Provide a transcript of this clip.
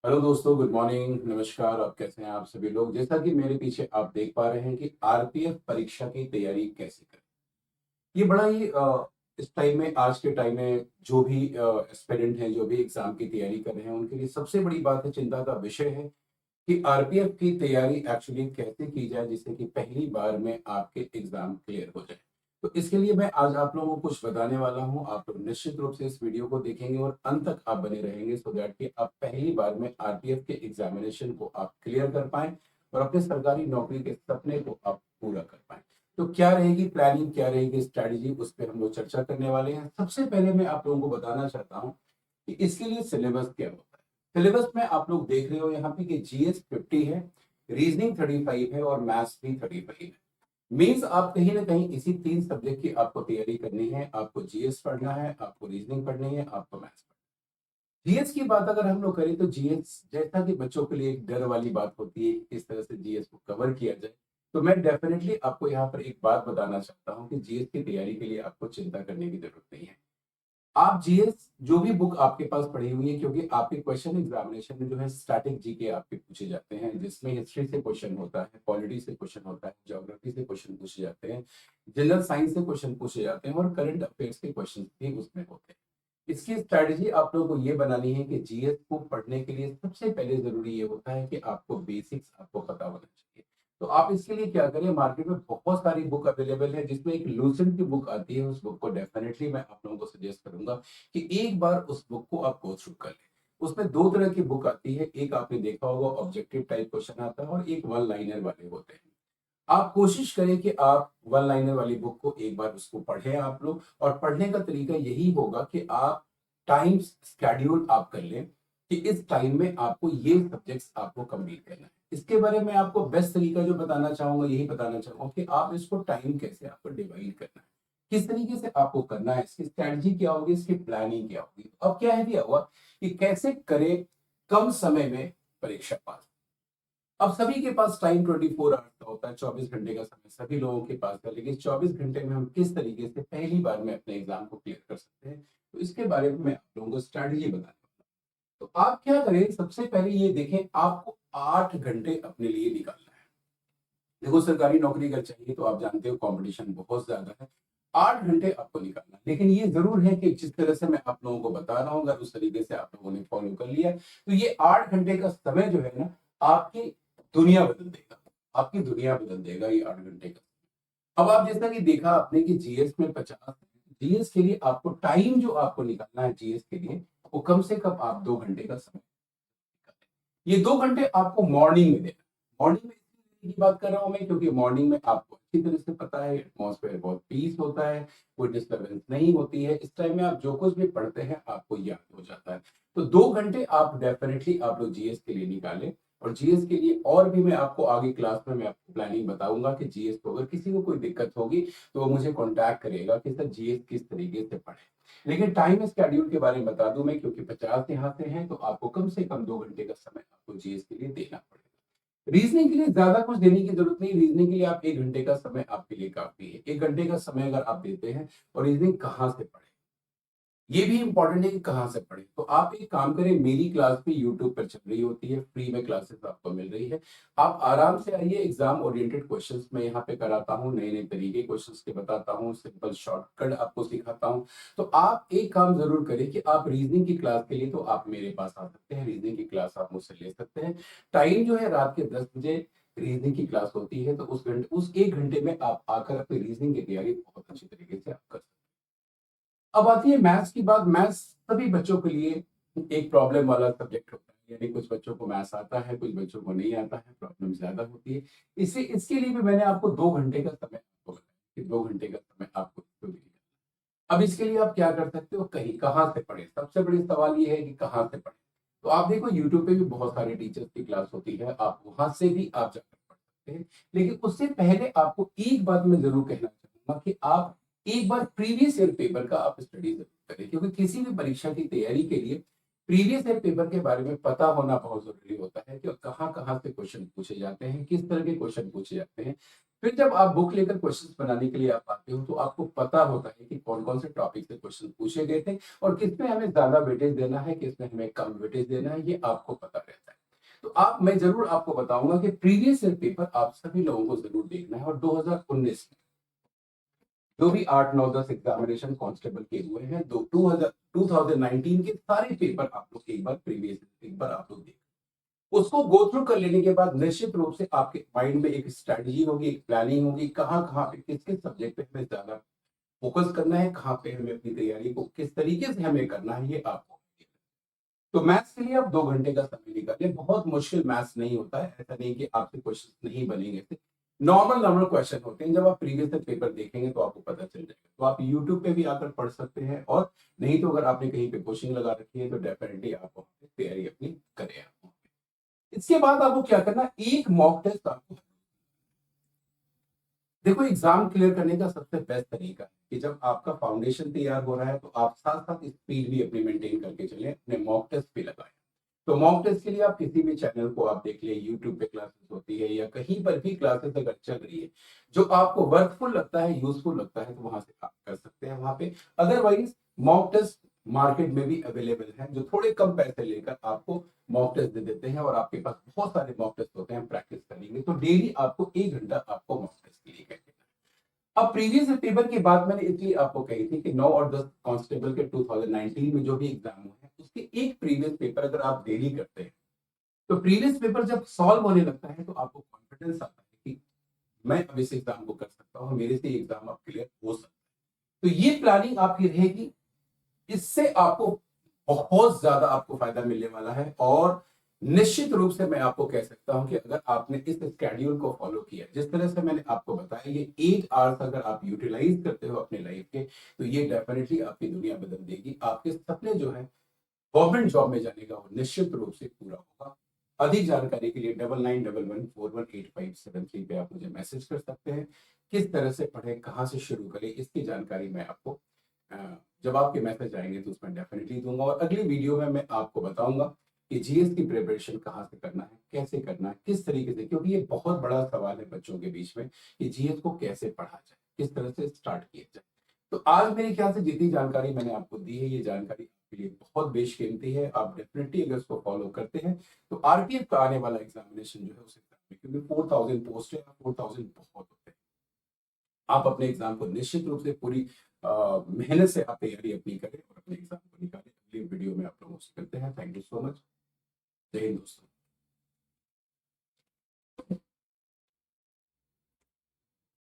Hello दोस्तों, good morning, नमस्कार। आप कैसे हैं? आप सभी लोग, जैसा कि मेरे पीछे आप देख पा रहे हैं कि आरपीएफ परीक्षा की तैयारी कैसे करें। ये बड़ा ही इस टाइम में, आज के टाइम में जो भी एस्पिरेंट हैं, जो भी एग्जाम की तैयारी कर रहे हैं, उनके लिए सबसे बड़ी बात है, चिंता का विषय है कि आरपीएफ की तैयारी एक्चुअली कैसे की जाए जिससे कि पहली बार में आपके एग्जाम क्लियर हो जाए। तो इसके लिए मैं आज आप लोगों को कुछ बताने वाला हूं। आप लोग निश्चित रूप से इस वीडियो को देखेंगे और अंत तक आप बने रहेंगे, सो दैट कि आप पहली बार में आरपीएफ के एग्जामिनेशन को आप क्लियर कर पाएं और अपने सरकारी नौकरी के सपने को आप पूरा कर पाएं। तो क्या रहेगी प्लानिंग, क्या रहेगी स्ट्रैटेजी, उस पर हम लोग चर्चा करने वाले हैं। सबसे पहले मैं आप लोगों को बताना चाहता हूं कि इसके लिए सिलेबस क्या होता है। सिलेबस में आप लोग देख रहे हो यहाँ पे कि जीएस 50 है, रीजनिंग 35 है और मैथ्स भी 35 है। मीन्स आप कहीं ना कहीं इसी तीन सब्जेक्ट की आपको तैयारी करनी है। आपको जीएस पढ़ना है, आपको रीजनिंग पढ़नी है, आपको मैथ्स पढ़ना है। जीएस की बात अगर हम लोग करें तो जीएस जैसा कि बच्चों के लिए एक डर वाली बात होती है कि किस तरह से जीएस को कवर किया जाए, तो मैं डेफिनेटली आपको यहाँ पर एक बात बताना चाहता हूँ कि जीएस की तैयारी के लिए आपको चिंता करने की जरूरत नहीं है। आप जीएस जो भी बुक आपके पास पढ़ी हुई है, क्योंकि आपके क्वेश्चन एग्जामिनेशन में जो है स्टैटिक जीके आपके पूछे जाते हैं, जिसमें हिस्ट्री से क्वेश्चन होता है, पॉलिटी से क्वेश्चन होता है, ज्योग्राफी से क्वेश्चन पूछे जाते हैं, जनरल साइंस से क्वेश्चन पूछे जाते हैं और करंट अफेयर्स के क्वेश्चन भी उसमें होते हैं। इसकी स्ट्रैटेजी आप लोगों को ये बनानी है कि जीएस को पढ़ने के लिए सबसे पहले जरूरी ये होता है कि आपको बेसिक्स आपको पता होना चाहिए। तो आप इसके लिए क्या करें, मार्केट में बहुत सारी बुक अवेलेबल है, जिसमें एक लूसेंट की बुक आती है, उस बुक को डेफिनेटली मैं आप लोगों को सजेस्ट करूंगा कि एक बार उस बुक को आप गो थ्रू कर लें। उसमें दो तरह की बुक आती है, एक आपने देखा होगा ऑब्जेक्टिव टाइप क्वेश्चन आता है और एक वन लाइनर वाले होते हैं। आप कोशिश करें कि आप वन लाइनर वाली बुक को एक बार उसको पढ़ें आप लोग, और पढ़ने का तरीका यही होगा कि आप टाइम स्केड्यूल आप कर लें कि इस टाइम में आपको ये सब्जेक्ट्स आपको कंप्लीट करना है। इसके बारे में आपको बेस्ट तरीका जो बताना चाहूंगा, यही बताना चाहूंगा कि आप इसको टाइम कैसे आपको डिवाइड करना है, किस तरीके से आपको करना है, इसकी स्ट्रैटेजी क्या होगी, इसकी प्लानिंग क्या होगी। अब क्या है दिया हुआ कि कैसे करें कम समय में परीक्षा पास। अब सभी के पास टाइम 24 आवर्स का होता है, 24 घंटे का समय सभी लोगों के पास है, लेकिन 24 घंटे में हम किस तरीके से पहली बार में अपने एग्जाम को क्लियर कर सकते हैं, तो इसके बारे में मैं आप लोगों को स्ट्रैटेजी बताने वाला हूं। तो आप क्या करें, सबसे पहले ये देखें, आपको 8 घंटे अपने लिए निकालना है। देखो, सरकारी नौकरी अगर चाहिए तो आप जानते हो कंपटीशन बहुत ज्यादा है। 8 घंटे आपको निकालना है, लेकिन ये जरूर है कि जिस तरह से मैं आप लोगों को बता रहा हूँ, अगर उस तरीके से आप लोगों ने फॉलो कर लिया तो ये 8 घंटे का समय जो है ना, आपकी दुनिया बदल देगा। आपकी दुनिया बदल देगा ये 8 घंटे का। अब आप जैसा कि देखा आपने कि जीएस में 50, जीएस के लिए आपको टाइम जो आपको निकालना है जीएस के लिए, वो कम से कम आप 2 घंटे का समय निकालें। ये 2 घंटे आपको मॉर्निंग में देना। मॉर्निंग में इसलिए देने की बात कर रहा हूं मैं, क्योंकि मॉर्निंग में आपको अच्छी तरह से पता है एटमॉस्फेयर बहुत पीस होता है, कोई डिस्टर्बेंस नहीं होती है। इस टाइम में आप जो कुछ भी पढ़ते हैं आपको याद हो जाता है। तो 2 घंटे आप डेफिनेटली आप लोग जीएस के लिए निकालें। और जीएस के लिए और भी मैं आपको आगे क्लास में मैं आपको प्लानिंग बताऊंगा कि जीएस को अगर किसी को कोई दिक्कत होगी तो वो मुझे कांटेक्ट करेगा कि सर जीएस किस तरीके से पढ़े। लेकिन टाइम स्केड्यूल के बारे में बता दूं मैं, क्योंकि 50 यहाँ से हैं तो आपको कम से कम 2 घंटे का समय आपको जीएस के लिए देना पड़ेगा। रीजनिंग के लिए ज्यादा कुछ देने की जरूरत नहीं। रीजनिंग के लिए आप 1 घंटे का समय आपके लिए काफी है। 1 घंटे का समय अगर आप देते हैं, और रीजनिंग कहाँ से पढ़े, ये भी इंपॉर्टेंट है कि कहाँ से पढ़े। तो आप एक काम करें, मेरी क्लास भी यूट्यूब पर चल रही होती है, फ्री में क्लासेस आपको मिल रही है। आप आराम से आइए, एग्जाम ओरिएंटेड क्वेश्चंस मैं यहाँ पे कराता हूँ, नए नए तरीके क्वेश्चंस के बताता हूँ, सिंपल शॉर्टकट आपको सिखाता हूँ। तो आप एक काम जरूर करें कि आप रीजनिंग की क्लास के लिए तो आप मेरे पास आ सकते हैं, रीजनिंग की क्लास आप मुझसे ले सकते हैं। टाइम जो है रात के 10 बजे रीजनिंग की क्लास होती है, तो उस 1 घंटे में आप आकर अपनी रीजनिंग की तैयारी बहुत अच्छी तरीके से आप कर सकते हैं। अब आती है मैथ्स की बात। मैथ्स सभी बच्चों के लिए एक प्रॉब्लम वाला सब्जेक्ट होता है, यानी कुछ बच्चों को मैथ्स आता है, कुछ बच्चों को नहीं आता है, प्रॉब्लम ज्यादा होती है। इसे इसके लिए भी मैंने आपको 2 घंटे का समय आपको बताया कि 2 घंटे का समय आपको इसको भी निकालना है। अब इसके लिए आप क्या कर सकते हो, कहीं कहाँ से पढ़े, सबसे बड़ी सवाल ये है कि कहाँ से पढ़े। तो आप देखो, यूट्यूब पे भी बहुत सारे टीचर्स की क्लास होती है, आप वहां से भी आप जाकर पढ़ सकते हैं। लेकिन उससे पहले आपको एक बात मैं जरूर कहना चाहूंगा कि आप एक बार प्रीवियस ईयर पेपर का आप स्टडी जरूर करें, क्योंकि किसी भी परीक्षा की तैयारी के लिए प्रीवियस ईयर पेपर के बारे में पता होना बहुत जरूरी होता है कि कहाँ कहाँ से क्वेश्चन पूछे जाते हैं, किस तरह के क्वेश्चन पूछे जाते हैं। फिर जब आप बुक लेकर क्वेश्चंस बनाने के लिए आप आते हो तो आपको पता होता है कि कौन-कौन से टॉपिक से क्वेश्चन पूछे गए थे और किसमें हमें ज़्यादा वेटेज देना है, किसमें हमें कम वेटेज देना है, ये आपको पता रहता है। तो मैं ज़रूर आपको बताऊँगा कि प्रीवियस ईयर पेपर आप सभी लोगों को ज़रूर देखना है और 2019 में जो भी 8, 9, 10 एग्जामिनेशन कांस्टेबल के हुए हैं, 2019 के सारे पेपर आप लोग एक बार प्रीवियस एक बार आप लोग देखें। उसको गो थ्रू कर लेने के बाद निश्चित रूप से आपके माइंड में एक स्ट्रेटजी होगी, एक प्लानिंग होगी, कहाँ-कहाँ पे किस-किस सब्जेक्ट पे हमें ज़्यादा फोकस करना है, कहाँ पे हमें अपनी तैयारी को किस तरीके से हमें करना है, ये आपको तो मैथ्स के लिए आप 2 घंटे का समय निकालिए। बहुत मुश्किल मैथ्स नहीं होता है। ऐसा नहीं कि आपसे क्वेश्चन नहीं बनेंगे। नॉर्मल क्वेश्चन होते हैं। जब आप प्रीवियस ईयर पेपर देखेंगे तो आपको पता चल जाएगा। तो आप यूट्यूब पे भी आकर पढ़ सकते हैं और नहीं तो अगर आपने कहीं पे कोचिंग लगा रखी है तो डेफिनिटली आप वहाँ पे तैयारी अपनी करें आप वहाँ पे। इसके बाद आपको क्या करना है, एक मॉक टेस्ट आपको देखो एग्जाम क्लियर करने का सबसे बेस्ट तरीका है कि जब आपका फाउंडेशन तैयार हो रहा है तो आप साथ-साथ स्पीड भी अपनी मेंटेन करके चलें, अपने मॉक टेस्ट भी लगाएँ। तो मॉक टेस्ट के लिए आप किसी भी चैनल को आप देख लिए, यूट्यूब पे क्लासेस होती है या कहीं पर भी क्लासेस अगर चल रही है, जो आपको वर्कफुल लगता है, यूज़फुल लगता है, तो वहाँ से आप कर सकते हैं वहाँ पे। अदरवाइज़ मॉक टेस्ट मार्केट में भी अवेलेबल है, जो थोड़े कम पैसे लेकर आपको मॉक टेस्ट दे देते हैं और आपके पास बहुत सारे मॉक टेस्ट होते हैं, प्रैक्टिस करेंगे तो डेली आपको 1 घंटा आपको मॉक टेस्ट के लिए कर देना है। अब प्रीवियस पेपर की बात मैंने इसलिए आपको कही थी कि 9 और 10 कांस्टेबल के 2019 में जो भी एग्जाम हुए हैं, उसके एक प्रीवियस पेपर अगर आप डेली करते हैं तो प्रीवियस पेपर जब सॉल्व होने लगता है तो आपको कॉन्फिडेंस आता है कि मैं अब इस एग्जाम को कर सकता हूँ, मेरे से एग्जाम अब क्लियर हो सकता है। तो ये प्लानिंग आपकी रहेगी, इससे आपको बहुत ज्यादा आपको फायदा मिलने वाला है और निश्चित रूप से मैं आपको कह सकता हूं कि अगर आपने इस स्केड्यूल को फॉलो किया जिस तरह से मैंने आपको बताया, ये 8 आवर्स अगर आप यूटिलाइज करते हो अपने लाइफ के तो ये डेफिनेटली आपकी दुनिया बदल देगी। आपके सपने जो है गवर्नमेंट जॉब में जाने का वो निश्चित रूप से पूरा होगा। अधिक जानकारी के लिए 9911418573 पे आप मुझे मैसेज कर सकते हैं। किस तरह से पढ़ें, कहाँ से शुरू करें, इसकी जानकारी मैं आपको अ, जब आपके मैसेज आएंगे तो उसमें डेफिनेटली दूंगा और अगली वीडियो में मैं आपको बताऊंगा कि जीएस की प्रिपरेशन कहाँ से करना है, कैसे करना है, किस तरीके से, क्योंकि ये बहुत बड़ा सवाल है बच्चों के बीच में कि जीएस को कैसे पढ़ा जाए, किस तरह से स्टार्ट किया जाए। तो आज मेरे ख्याल से जितनी जानकारी मैंने आपको दी है, ये जानकारी आपके लिए बहुत बेशकीमती है। आप डेफिनेटली अगर इसको फॉलो करते हैं तो आरपीएफ का आने वाला एग्जामिनेशन जो है उस एग्जाम में, क्योंकि 4000 पोस्ट है, 4000 बहुत होते हैं। आप अपने एग्जाम को निश्चित रूप से पूरी मेहनत से आप तैयारी अपनी करें और अपने एग्जाम को निकालें। अगली वीडियो में आप लोगों से मिलते हैं। Thank you so much. जय हिंद दोस्तों।